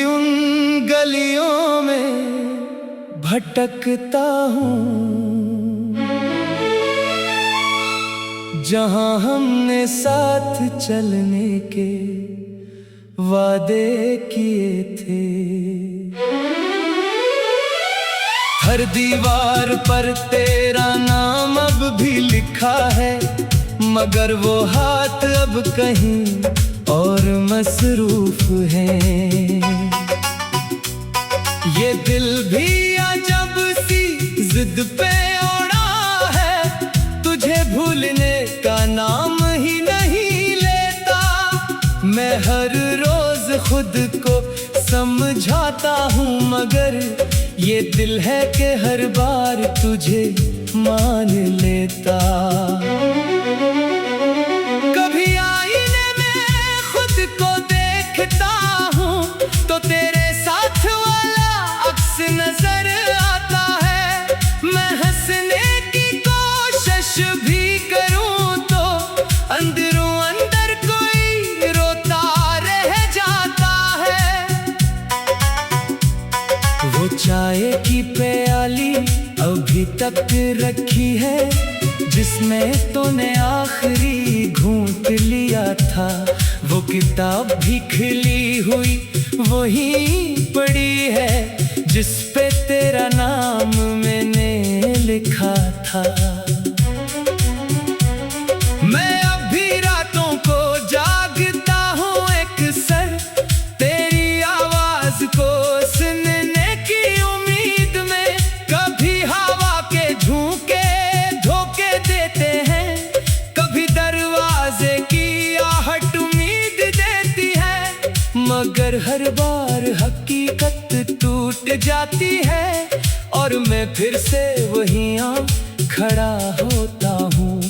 भी उन गलियों में भटकता हूँ जहाँ हमने साथ चलने के वादे किए थे। हर दीवार पर तेरा नाम अब भी लिखा है, मगर वो हाथ अब कहीं और मसरूफ है। ये दिल भी अजब सी जिद पे अड़ा है, तुझे भूलने का नाम ही नहीं लेता। मैं हर रोज खुद को समझाता हूँ, मगर ये दिल है कि हर बार तुझे मान लेता। कभी आईने में खुद को देखता हूँ तो तेरे साथ वाला अक्स नजर आता है। मैं हंसने की कोशिश भी करूँ तो अंदरों अंदर कोई रोता रह जाता है। वो चाय की प्याली अभी तक रखी है, जिसमें तूने आखिरी घूंट लिया था। वो किताब भी खिली हुई वही पड़ी है, जिस पे तेरा नाम मैंने लिखा था। मैं अब भी रातों को जागता हूँ अक्सर, तेरी आवाज को सुनने की उम्मीद में। कभी हवा के झोंके धोखे देते हैं, कभी दरवाजे की आहट उम्मीद देती है, मगर हर बार हकीकत टूट जाती है और मैं फिर से वहीं खड़ा होता हूँ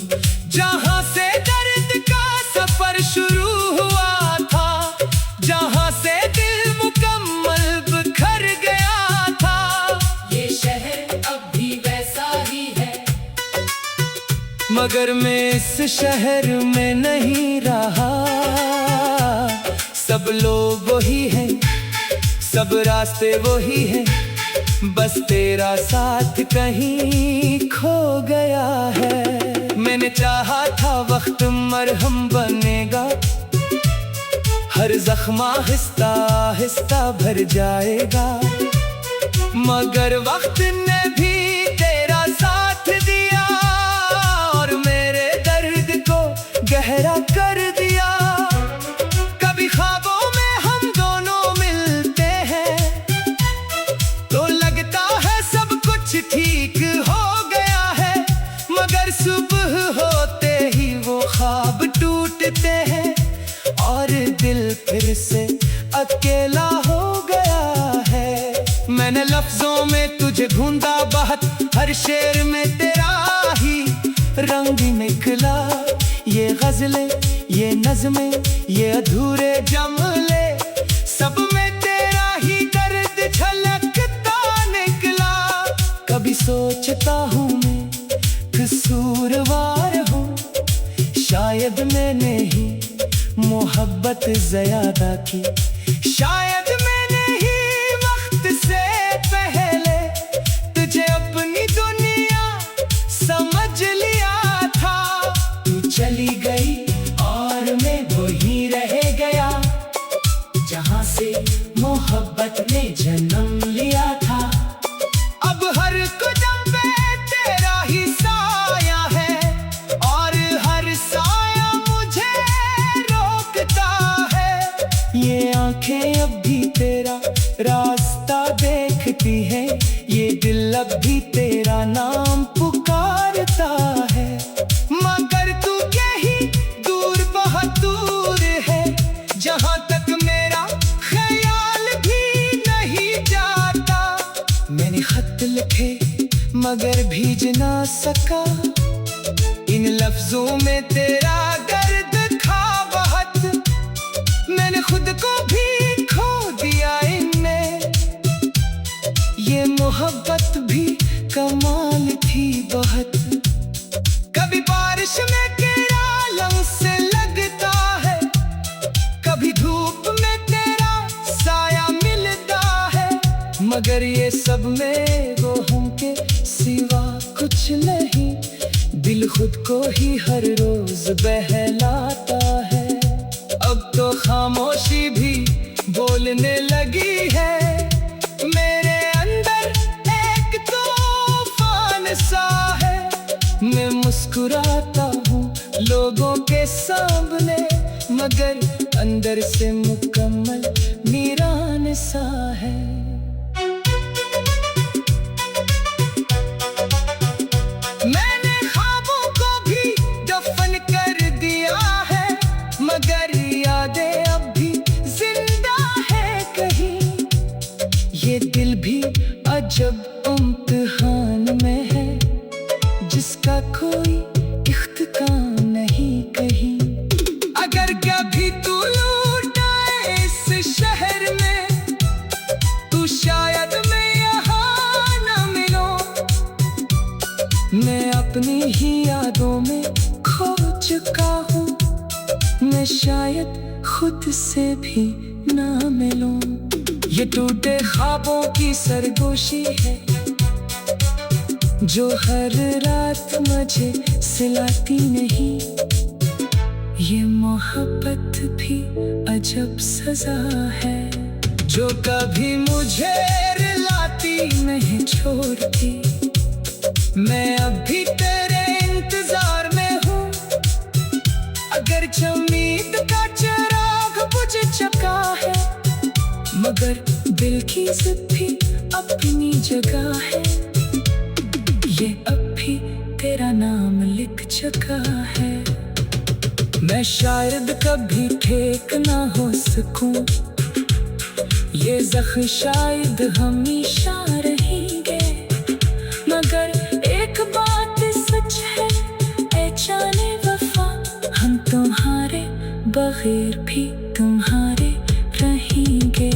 जहाँ से दर्द का सफर शुरू हुआ था, जहाँ से दिल मुकम्मल बिखर गया था। ये शहर अब भी वैसा ही है, मगर मैं इस शहर में नहीं रहा। सब लोग वही हैं, सब रास्ते वही हैं, बस तेरा साथ कहीं खो गया है। मैंने चाहा था वक्त मरहम बनेगा, हर जख्म आहिस्ता आहिस्ता भर जाएगा, मगर वक्त ने भी तेरा साथ दिया और मेरे दर्द को गहरा कर दिया। कभी ख्वाबों में हम दोनों मिलते हैं तो लगता है सब कुछ ठीक हो गया है, मगर सुबह होते ही वो ख्वाब टूटते हैं और दिल फिर से अकेला हो गया है। मैंने लफ्जों में तुझे ढूंढा बहुत, हर शेर में तेरा ही रंग निकला। ये गजलें, ये नज़में, ये अधूरे जुमले, सब में तेरा ही दर्द झलकता निकला। कभी सोचता हूँ मैं कसूरवार हूँ, शायद मैंने ही मोहब्बत ज़्यादा की, शायद मैंने ही वक्त से पहले तुझे अपनी दुनिया समझ लिया था। तू चली गई और मैं वहीं रह गया जहाँ से मोहब्बत ने जन्म लिया था। अब हर कदम पे तेरा ही साया है और हर साया मुझे रोकता है। ये आंखें अब भी तेरा रास्ता देखती हैं, ये दिल अब भी तेरा नाम पुकारता है, मगर तू यही दूर बहुत दूर है, जहाँ तक मेरा ख्याल भी नहीं जाता। मैंने खत लिखे मगर भीज ना सका, इन लफ्जों में तेरा दर्द था बहुत। मैंने खुद को भी खो दिया इनमें, ये मोहब्बत भी कमाल थी बहुत। कभी बारिश में तेरा लम्स लगता है, कभी धूप में तेरा साया मिल मगर ये सब में वो हमके सिवा कुछ नहीं। दिल खुद को ही हर रोज बहलाता है। अब तो खामोशी भी बोलने लगी है। मेरे अंदर एक तूफान सा है। मैं मुस्कुराता हूँ लोगों के सामने, मगर अंदर से मुकम्मल वीरान सा है। मैंने ख्वाबों को भी दफन कर दिया है, मगर यादें अब भी जिंदा है कहीं। ये दिल भी अजब इम्तिहान में है, जिसका कोई इख्तिताम नहीं कहीं। अगर कभी तू लौट आए इस शहर में, तू शायद मैं यहाँ न मिलूं। मैं अपनी ही यादों में खो चुका हूँ, मैं शायद खुद से भी ना मिलूं। ये टूटे ख्वाबों की सरगोशी है, जो हर रात मुझे सिलाती नहीं। ये मोहब्बत भी अजब सजा है, जो कभी मुझे रुलाती नहीं छोड़ती। मैं अभी तेरे इंतजार में हूँ, अगर उम्मीद का चिराग बुझ चुका है, मगर दिल की जिद भी अपनी जगह है। ये अब भी तेरा नाम लिख चुका है। मैं शायद कभी ठीक ना हो सकूं, ये ज़ख्म शायद हमेशा रहेंगे। मगर एक बात सच है ऐ जाने वफा, हम तुम्हारे बगैर भी तुम्हारे रहेंगे।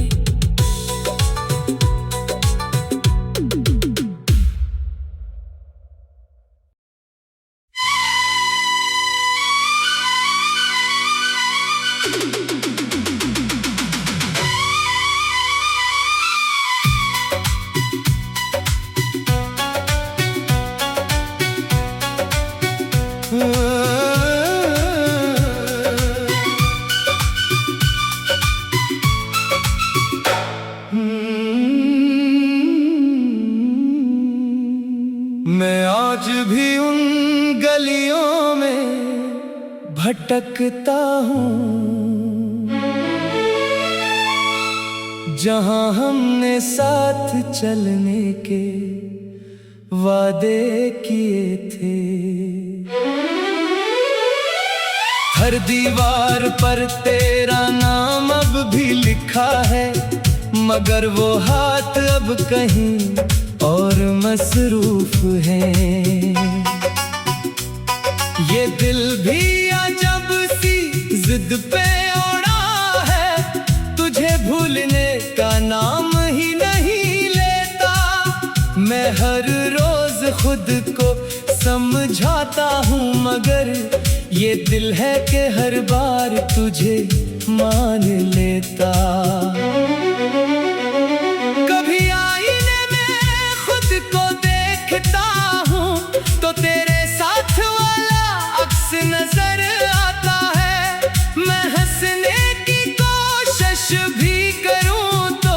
मैं आज भी उन गलियों में भटकता हूँ, जहाँ हमने साथ चलने के वादे किए थे। हर दीवार पर तेरा नाम अब भी लिखा है, मगर वो हाथ अब कहीं और मसरूफ है। ये दिल भी अजब सी जिद पे अड़ा है, तुझे भूलने का नाम ही नहीं लेता। मैं हर रोज खुद को समझाता हूँ, मगर ये दिल है कि हर बार तुझे मान लेता। कभी आईने में खुद को देखता हूँ, तो तेरे साथ वाला अक्स नजर आता है। मैं हंसने की कोशिश भी करूँ, तो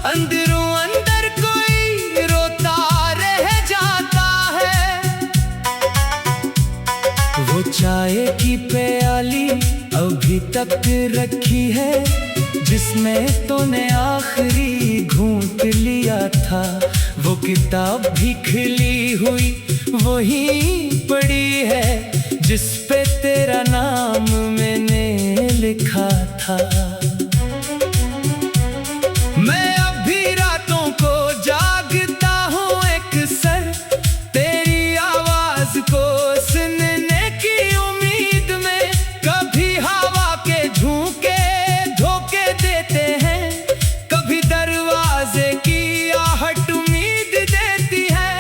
अंदरों अंदर कोई रोता रह जाता है। वो चाय की प्याली अभी तक रखी है, जिसमें तूने आखिरी घूंट लिया था। वो किताब भी खिली हुई वही पड़ी है, जिस पे तेरा नाम मैंने लिखा था। मैं अब भी रातों को जागता हूँ अक्सर, तेरी आवाज को सुनने की उम्मीद में। कभी हवा के झोंके धोखे देते हैं, कभी दरवाजे की आहट उम्मीद देती है,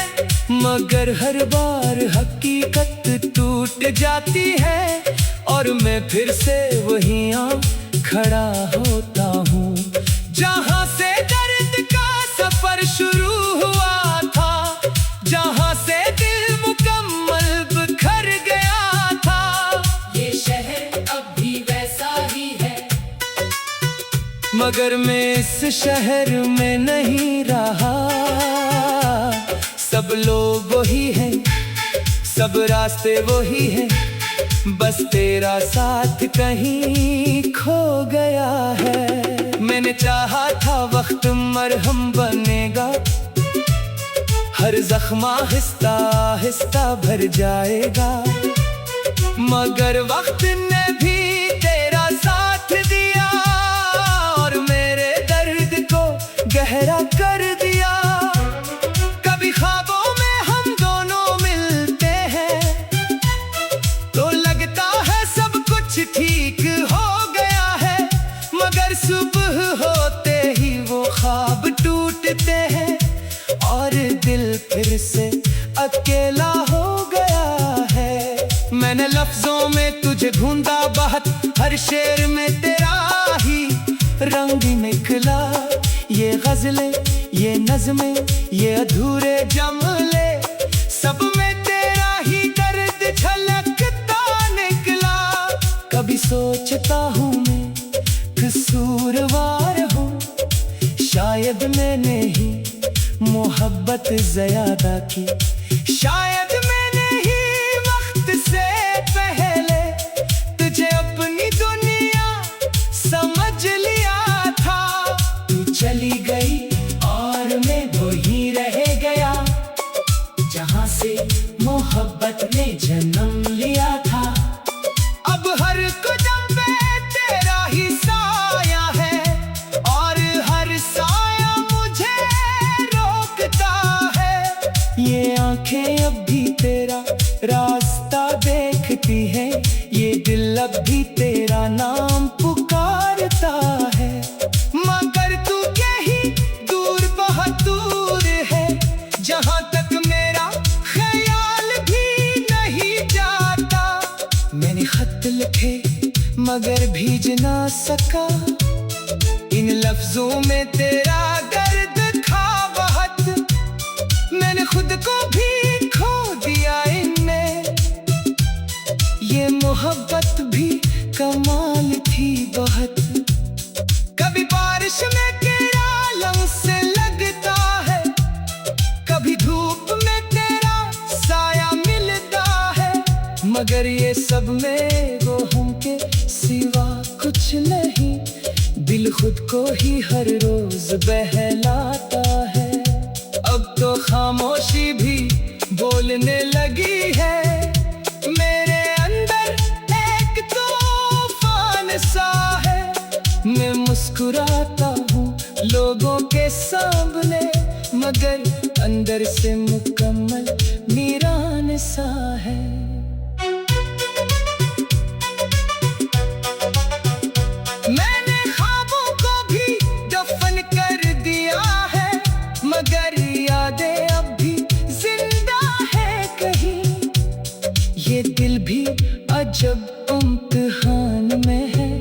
मगर हर बार हकीकत टूट जाती है और मैं फिर से वहीं खड़ा होता हूँ, जहाँ से दर्द का सफर मगर मैं इस शहर में नहीं रहा। सब लोग वही हैं, सब रास्ते वही हैं, बस तेरा साथ कहीं खो गया है। मैंने चाहा था वक्त मरहम बनेगा, हर जख्मा आहिस्ता आहिस्ता भर जाएगा, मगर वक्त ने भी तेरा साथ दिया और मेरे दर्द को गहरा कर दिया। कभी ख्वाबों में हम दोनों मिलते हैं तो लगता है सब कुछ ठीक हो गया है, मगर सुबह होते ही वो ख्वाब टूटते हैं और दिल फिर से अकेला हो गया है। मैंने लफ्जों में तुझे ढूंढा बहुत, हर शेर में तेरा ही रंग निकला। ये गजलें, ये नज़में, ये अधूरे जुमले, सब में तेरा ही दर्द झलकता निकला। कभी सोचता हूँ मैं कसूरवार हूँ, शायद मैंने ही मोहब्बत ज़्यादा की, शायद मैंने ही वक्त से पहले तुझे अपनी दुनिया समझ लिया था। तू चली गई और मैं वहीं रह गया जहाँ से मोहब्बत ने जन्म लिया था। अब हर कदम पे तेरा ही साया है और हर साया मुझे रोकता है। ये आंखें अब भी तेरा रास्ता देखती हैं, ये दिल अब भी तेरा नाम पुकारता है, मगर तू कहीं दूर बहुत दूर है, जहाँ तक मेरा ख्याल भी नहीं जाता। मैंने खत लिखे मगर भीज ना सका, इन लफ्जों में तेरा दर्द था बहुत, मैंने खुद को भी खो दिया इनमें। ये मोहब्बत भी कमाल थी बहुत, कभी बारिश में तेरा लम्स से लगता है, कभी धूप में तेरा साया मिलता है, मगर ये सब में वो हम के सिवा कुछ नहीं। दिल खुद को ही हर रोज बहलाता है, अब तो खामोशी भी बोलने लगी है। मेरे अंदर एक तूफान सा है, मैं मुस्कुराता हूँ लोगों के सामने, मगर अंदर से मुकम्मल वीरान सा है। मैंने ख्वाबों को भी दफन कर दिया है, मगर यादें अब भी जिंदा है कहीं। ये दिल भी अजब इम्तिहान में है,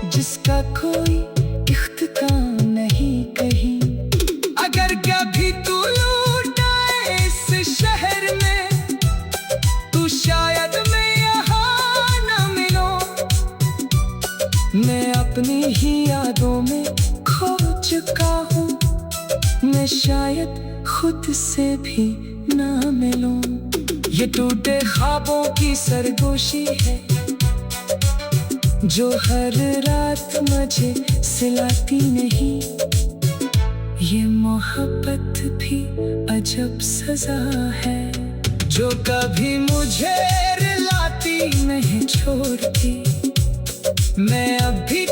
जिसका कोई इख्तिताम नहीं कहीं। अगर कभी तू लौट आए इस शहर में, तू शायद मैं यहाँ न मिलूं। मैं अपनी ही यादों में खो चुका हूँ, मैं शायद खुद से भी ना मिलूं। ये टूटे ख्वाबों की सरगोशी है, जो हर रात मुझे सिलाती नहीं। ये मोहब्बत भी अजब सजा है, जो कभी मुझे रुलाती नहीं छोड़ती। मैं अब भी